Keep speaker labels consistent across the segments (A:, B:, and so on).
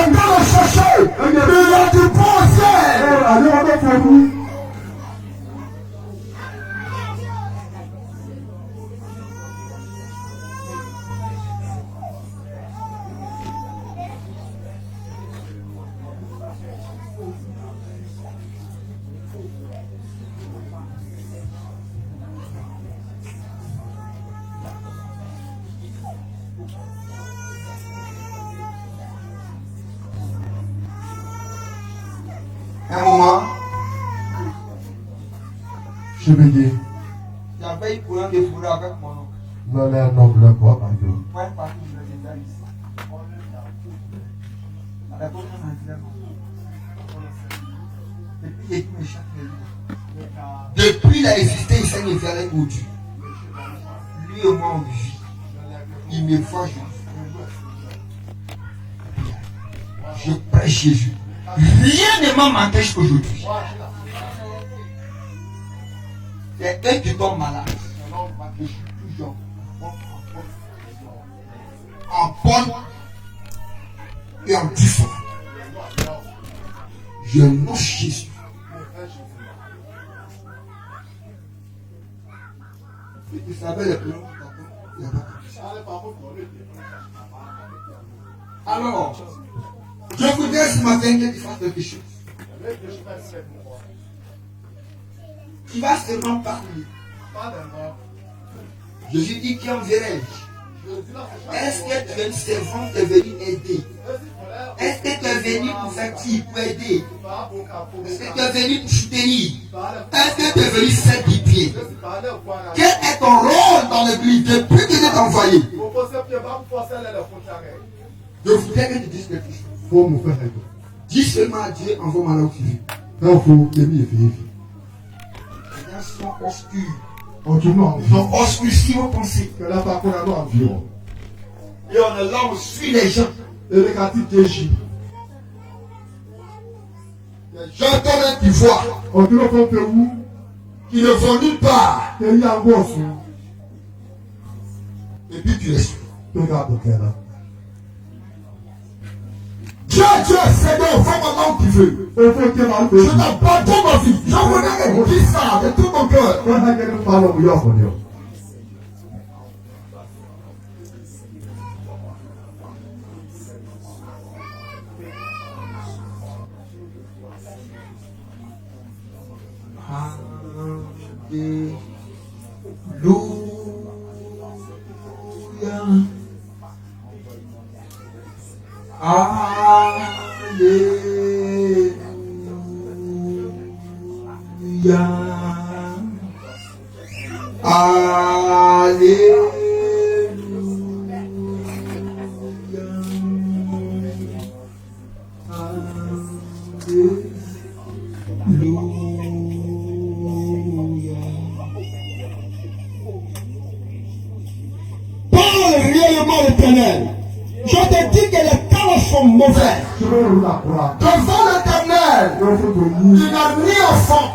A: le chercher. Il a déposé. Un moment,
B: je me dis,
A: il y avait une couleur de fourrure avec mon oncle.
B: non, mais non, le quoi, par exemple.
A: Ouais, parce que je l'ai déjà ici. Depuis il a existé, il s'est fait avec Dieu. Lui et moi on vit. Il me voit, je prêche Jésus. Rien ne m'a manqué jusqu'aujourd'hui. C'est eux qui tombent malades. Je suis toujours en bonne et en due forme. Je nomme Jésus. Et tu savais les plans, il n'y a pas. Alors, je voudrais ce matin que tu fasses quelque chose. Tu vas seulement parler. Jésus dit qui enverrai-je? Est-ce que tu es une servante qui est venue aider? Est-ce que tu es venu pour faire qui? Pour aider? Est-ce que tu es venu pour soutenir? Est-ce que tu es venu faire du pied? Quel est ton rôle dans l'église depuis que tu es envoyé? Je voudrais que tu dises quelque chose.
B: Faut me faire quelque chose.
A: Dis seulement à Dieu, envoie-moi là où tu vis.
B: Là, il faut aimer et faire.
A: Les gens sont obscurs.
B: Autrement,
A: Ils sont obscurs si vous pensez.
B: que là, par contre, on a environ.
A: Et on est là, on suit les gens.
B: Et les quartiers TJ.
A: Les gens comme un pouvoir
B: On te le fait où?
A: qui ne vont nulle part.
B: Et il y a un gosse.
A: Et puis tu les suis.
B: Regarde, ok, là.
A: Dieu, c'est bon, fais-moi là où tu veux.
B: Il faut que tu m'en
A: Je t'abandonne ma vie. Je voudrais que tu dises ça de tout mon cœur. Parle réellement l'éternel. Je te dis que les temps sont mauvais. Devant l'éternel, il n'a ni enfant.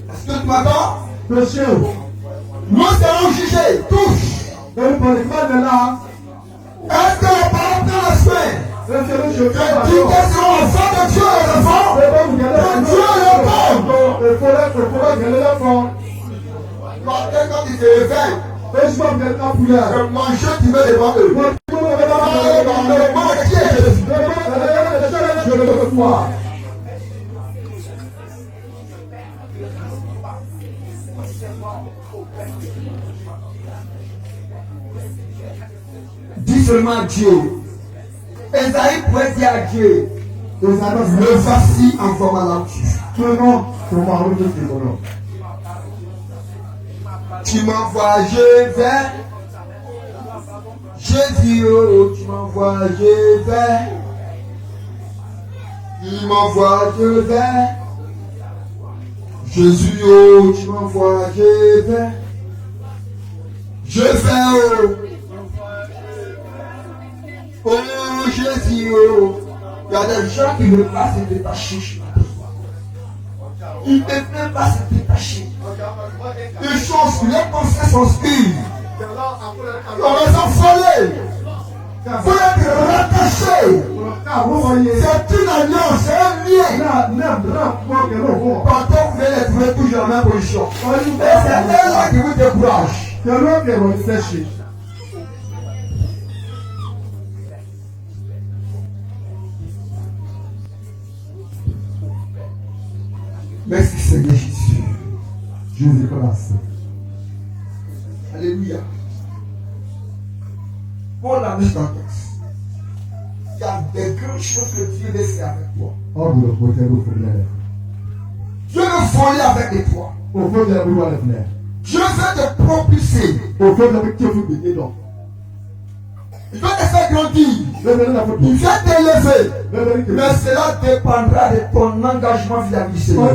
A: Est-ce que tu m'entends? Nous serons jugés tous. Est-ce que la parole de la semaine? Je dis que c'est l'enfant de Dieu et l'enfant de Dieu et l'enfant. Quand ils se réveillent, le manger qui met devant eux. Je le veux voir. Dis seulement à Dieu. Esaïe pourrait dire à Dieu, me voici, envoie-moi là où tu m'envoies, je vais. Jésus, oh, tu m'envoies, je vais. Il m'envoie, je vais. Jésus, oh, tu m'envoies, je vais. Je vais, oh. Oh Jésus, oh. Il y a des gens qui ne veulent pas se détacher. Ils ne veulent pas se détacher. Ils sont, les pensées sont spires. Ils ont affolés. Vous êtes rattachés. C'est une alliance, c'est un lien. Quand vous venez les trouver toujours en même position. Et c'est elle là qui vous décourage. Merci Seigneur Jésus.
B: Jésus Christ.
A: Alléluia. Pour la mise en texte, il y a des grandes choses que Dieu veut faire avec toi. Dieu veut voler avec toi. Dieu veut te propulser. Il veut te faire grandir. Il veut t'élever. Mais cela dépendra de ton engagement vis-à-vis du Seigneur.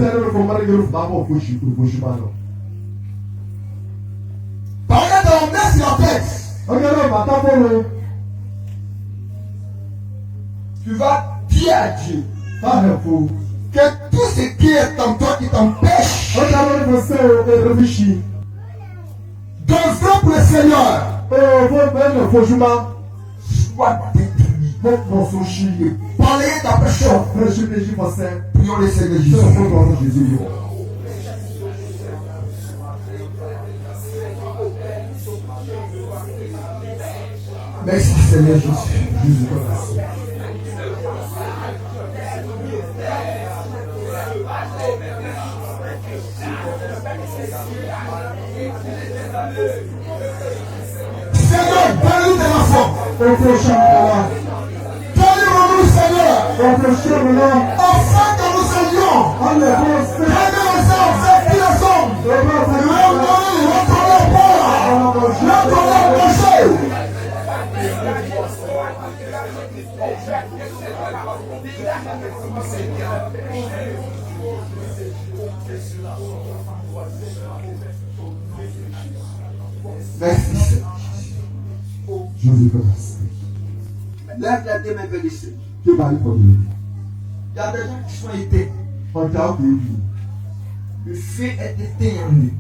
A: Par exemple, on met sur la tête. Tu vas dire à Dieu que tout ce qui est en toi qui t'empêche d'œuvrer pour le Seigneur soit détruit. Balayez ta personne. Prions le Seigneur Jésus. Merci Seigneur Jésus. Seigneur, donne-nous de la force. Donne-nous, Seigneur, afin que nous allions. Aidez les hommes, faites les hommes. Merci Seigneur.
B: Jésus Christ.
A: Lève la main vers le Seigneur. Il y a des gens qui sont éteints. Le feu est éteint en eux.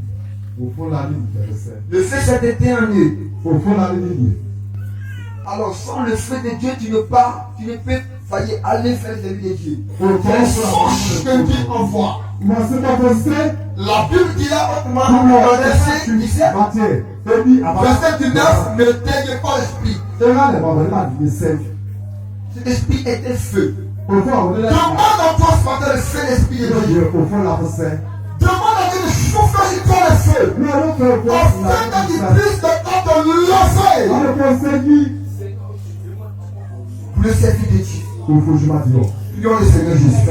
A: Le feu s'est éteint en eux. Alors sans le feu de Dieu, tu ne peux faillir aller faire celui de Dieu. Les songes que Dieu envoie. La Bible dit là autrement, verset 17, verset 19, ne t'ayez pas l'esprit. Cet esprit est un feu. Demande en toi ce matin le feu l'esprit de Dieu. Demande à Dieu de souffler sur toi le feu. Afin qu'il puisse te lancer pour le service de Dieu. Prions le Seigneur Jésus.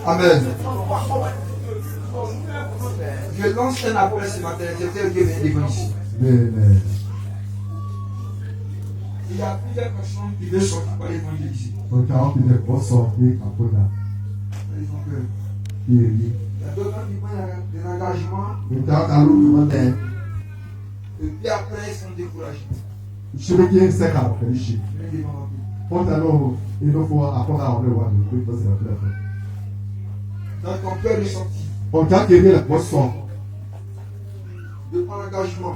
A: Amen. Je lance un appel ce matin. J'espère que Dieu vient devant ici.
B: Amen.
A: Il y a plusieurs personnes qui veulent sortir par l'évangile ici.
B: Il
A: Par exemple, il y a d'autres qui prennent des engagements et puis après ils sont découragés. Donc on peut ressortir. De prendre l'engagement.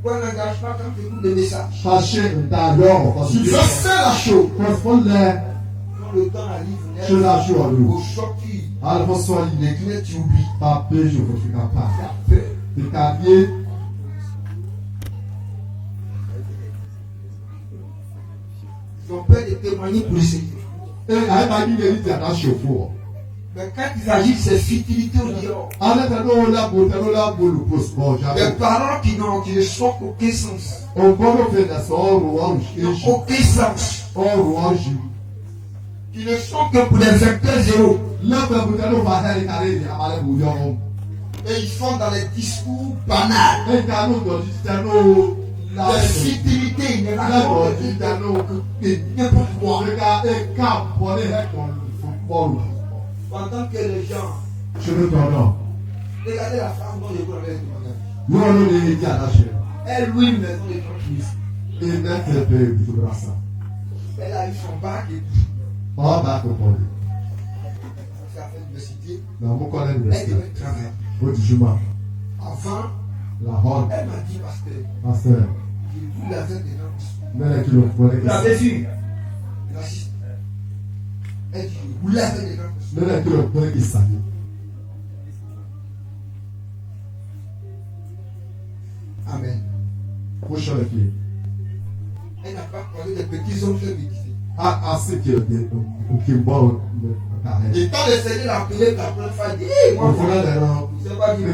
A: Tu prends l'engagement quand tu écoutes des messages. Tu veux faire la chose. Quand le temps arrive, au sortir, les tu oublies. Ils ont peur de témoigner pour le Seigneur. Mais quand il s'agit de ces futilités au dehors, des paroles qui ne sont aucun sens. Aucun sens. Qui ne sont que pour des vecteurs zéro. Et ils font dans les discours banals. La futilité, ils racontent n'importe quoi. Pendant que les gens. Regardez la femme dont je vous avais demandé. Elle loue une maison de 30 000. Elle a eu son bac et tout. Elle a fait l'université. Elle devait travailler. Avant, elle m'a dit, pasteur, vous l'avez déjà. Vous l'avez vu. Elle dit, vous l'avez déjà. Amen. Elle n'a pas croisé des petits hommes qui méditaient. Et quand le Seigneur l'a appelé la première fois, il dit, hey, moi, je ne sais pas dire.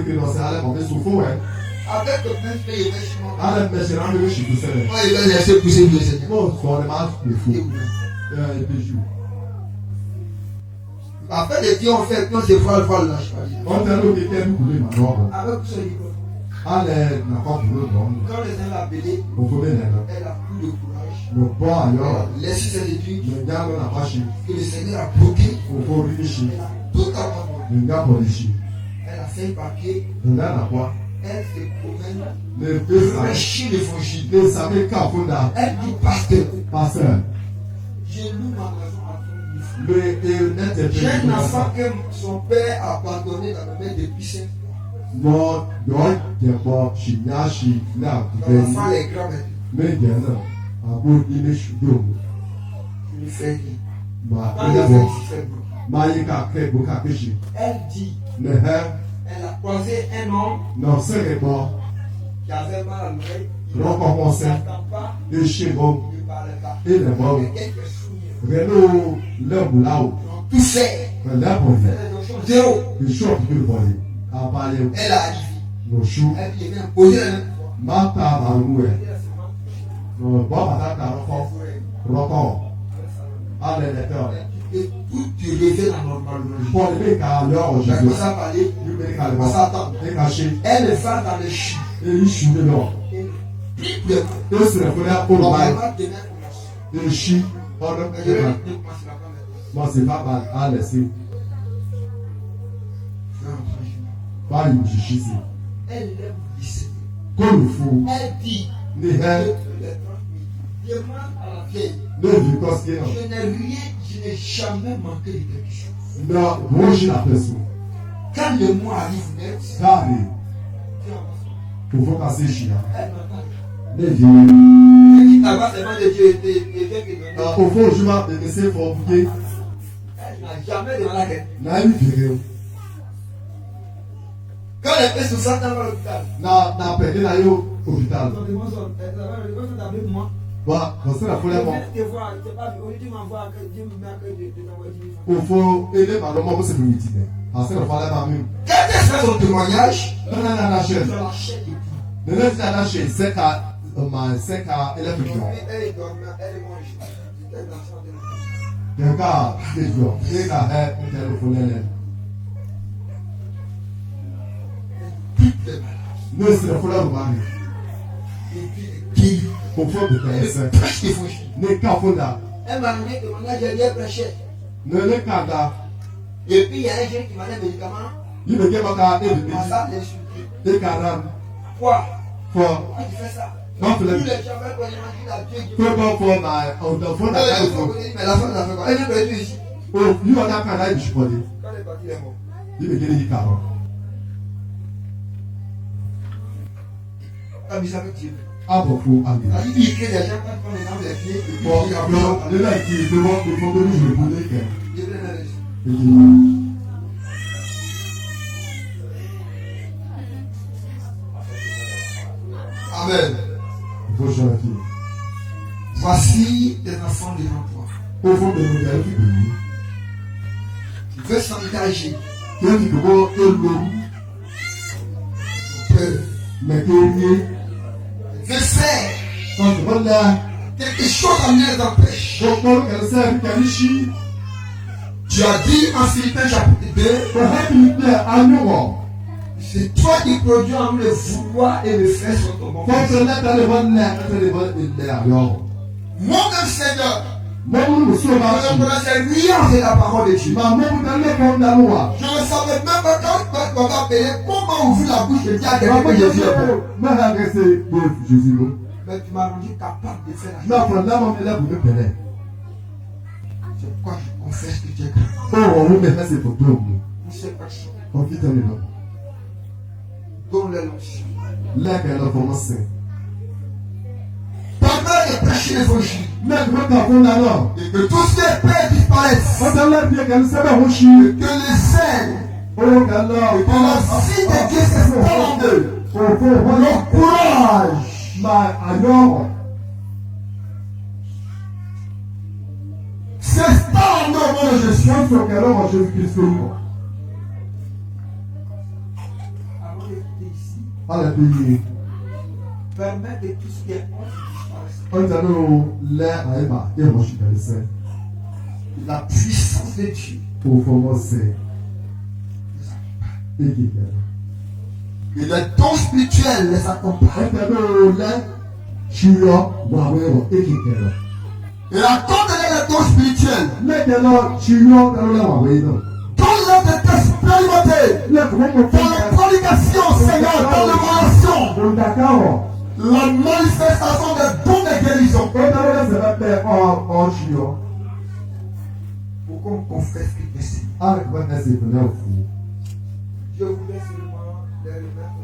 A: Avec le même fait, il va chez moi. Moi, il va laisser pousser le Seigneur. Après, les dieux ont fait, quand c'est fois, le lâche pas. Avec tout ce livre. Quand les gens l'a appelé, elle a pris le courage. Elle a laissé ses études que le Seigneur a bloqué. Elle a tout abandonné. Elle a fait un papier. Elle se promène. Prêcher l'évangile. Elle dit, pasteur, j'ai lu ma maison à tout. J'ai un enfant que son père a abandonné dans le main depuis 5 mois. L'enfant est grand maintenant. Je lui fais dire. Elle dit. Elle a croisé un homme qui avait mal à l'oreille. Il ne n'entend pas. Il ne parlait pas. Il y a quelques souvenirs. Ils ont tout fait. Zéro. Elle a arrivé. Elle vient poser la même et tout te révèle la normalité. Elle commence à parler. Elle commence à attendre. Elle va dans les chutes. Elle plie le corps. On va te elle lève le elle dit demande à la vieille. Je n'ai jamais manqué de quelque chose. Quand le mois arrive net, elle n'a jamais demandé à quelqu'un. Quand elle fait sous ça, elle va à l'hôpital. Quand elle fait son témoignage, elle m'a donné témoignage, j'ai dit prêcher. Et puis il y a un jeune qui m'a donné des médicaments. Ça, les quoi? Pourquoi tu fais ça? Tous les gens veulent qu'on imagine à Dieu qui fait. Mais la femme n'a fait quoi? Elle est venue ici. Quand elle est partie, elle est morte. Amis avec Dieu. Il crée des gens quand on est dans les pieds. Amen. Voici des enfants devant toi. Tu veux s'engager. Je sais quelque chose en les empêche. Tu as dit en Philippiens chapitre 2, C'est toi qui produis en nous le vouloir et le faire sur ton bon plaisir. Moi-même, Seigneur, je ne connaissais rien de la parole de Dieu. Je ne savais même pas quand on m'appelait comment ouvrir la bouche de dire à quelqu'un que Jésus est bon. Mais tu m'as rendu capable de faire la chose. C'est pourquoi je confesse que tu es grand. Pour ces personnes, dont les l'onction. Permets de prêcher l'évangile. Et que tout ce qui est peur disparaisse. Que les scènes et que la vie de Dieu s'installe en eux. Le courage s'installe en eux au nom de Jésus. Avant d'écouter ici, permets de tout ce qui est la puissance de Dieu. Et les dons spirituels les accompagnent. Et la cause de les dons spirituels, quand l'on est expérimenté dans la prédication, Seigneur, dans la relation, la manifestation des dons de guérison. Pour qu'on confesse que tu es Seigneur. Je voulais seulement les remettre.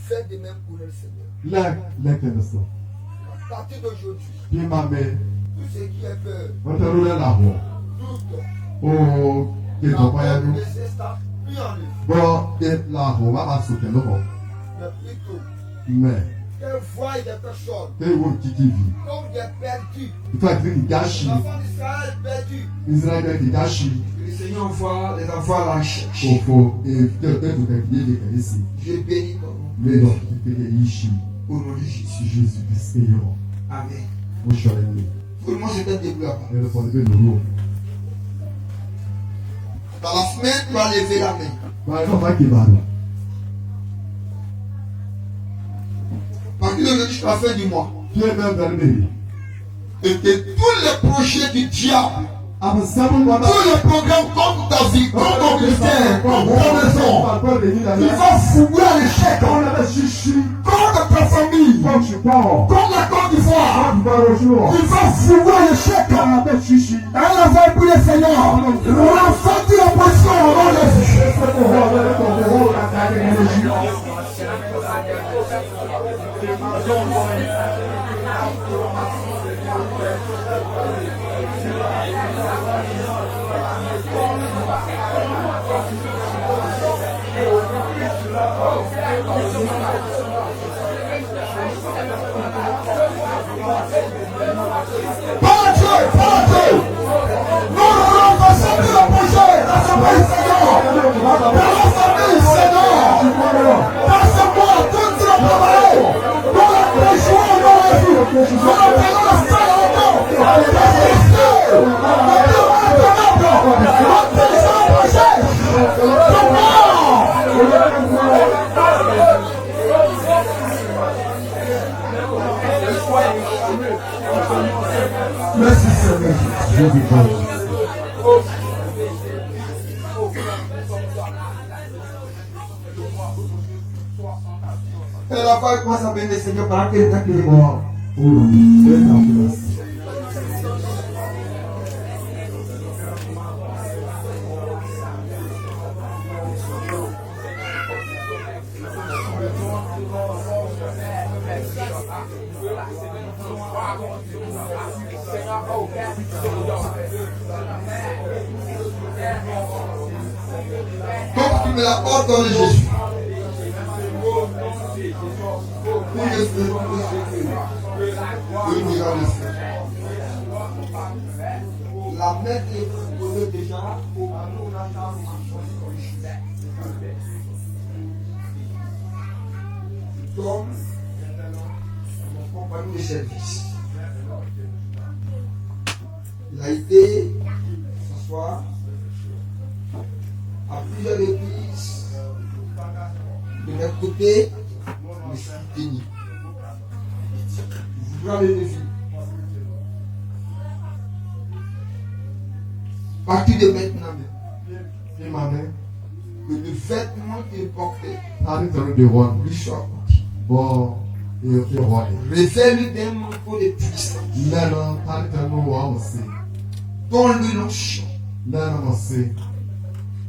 A: Faites de même pour le Seigneur. À partir d'aujourd'hui, tout ce qui est peur, doute, laissez ça plus en lui. Mais plutôt, qu'elle voie des personnes comme des perdus. L'enfant d'Israël perdu. Le Seigneur envoie les enfants à la recherche. Je bénis ton nom. Au nom de Jésus. Amen. Tout le monde s'était debout là-bas. Dans la semaine, tu vas lever la main. À partir de jusqu'à la fin du mois. Et que tous les projets du diable, tous les programmes contre ta vie, contre ton ministère, contre ta maison, il va fouiller à l'échec, contre ta famille, contre la Côte d'Ivoire, il va fouiller à l'échec. Elle va prier le Seigneur, l'enfant de l'opposition au nom de merci Seigneur. Et la foi commence à bénir le Seigneur pendant qu'il est accueilli. Comme tu me l'apportes dans le Jésus. La La main est posée déjà au comme mon compagnon de service. Il a été ce soir à plusieurs reprises de mes côtés, je suis béni. Je voudrais le défi. À partir de maintenant, que le vêtement qu'il portait lui soit ôté. Révèle-lui d'un manteau de puissance. Donne-lui l'onction.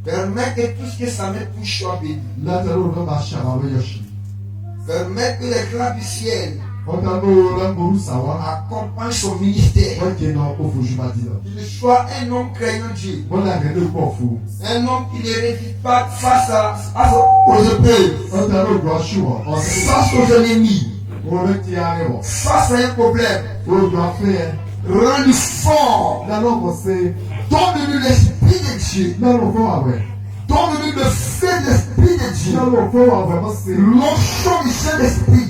A: Permets que tout ce que sa main touche soit béni. Permets que l'éclat du ciel accompagne son ministère. Qu'il soit un homme craignant Dieu. Un homme qui ne résiste pas face aux épreuves, face aux ennemis, face à un problème. Rends-lui fort. Donne-lui l'esprit de Dieu. Donne-lui le feu de l'esprit de Dieu. L'onction du Saint-Esprit.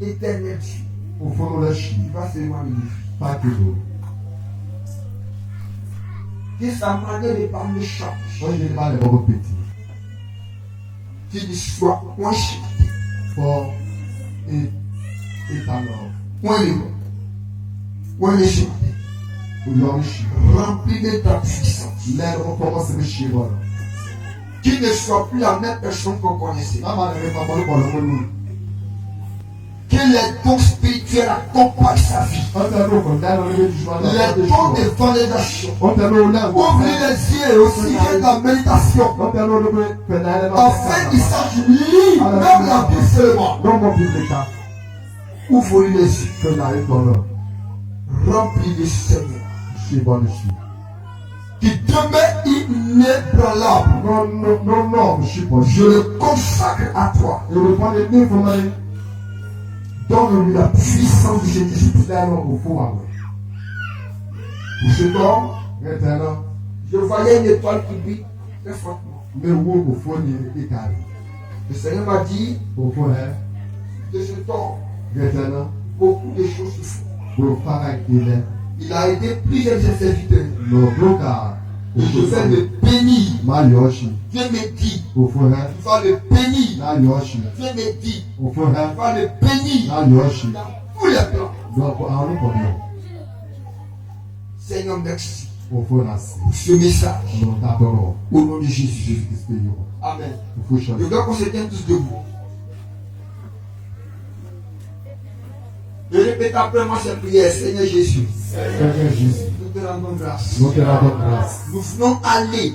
A: Éternel Dieu. Il va seulement magnifier. Que sa manière de parler change. Qu'il soit point chanté. Point libre. Point chanté. Rempli de ta puissance. Qu'il ne soit plus la même personne qu'on connaissait. Que les dons spirituels accompagnent sa vie. Les dons de validation. Ouvre les yeux aussi de la méditation. Afin qu'il sache lire même la Bible seulement. Ouvre les yeux. Remplis le Seigneur. Qui demeure inébranlable. Je le consacre à toi. Donne-lui la puissance de Jésus-Christ. Pour ce temps, je voyais une étoile qui brille très fortement. Le Seigneur m'a dit de ce temps, beaucoup de choses se font. Il a aidé plusieurs de ses serviteurs. Je vais le bénir. Dieu me dit. Tu vas le bénir. Dieu me dit. Tu vas le bénir. Dans tous les plans. Seigneur, merci pour ce message. Au nom de Jésus. Amen. Je veux qu'on se tienne tous debout. Je répète après moi cette prière. Seigneur Jésus. Nous te rendons grâce. Nous voulons aller.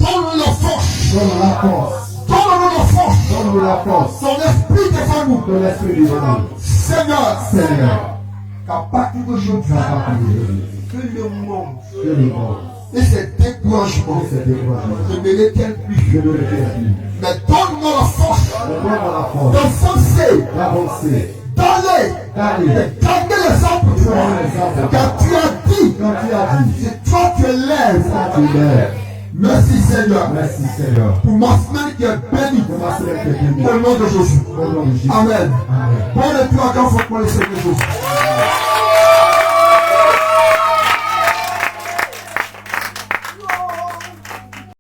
A: Donne-nous la force. Donne-nous la force. Ton esprit devant nous. Seigneur. Qu'à partir d'aujourd'hui, que le monde et ses découragements ne me retiennent plus. Mais donne-moi la force d'avancer. D'aller garder les hommes pour toi. Car tu as dit, c'est toi qui élèves. Merci Seigneur. Pour ma semaine qui est bénie. Au nom de Jésus. Amen. Bon et plus encore pour le Seigneur Jésus.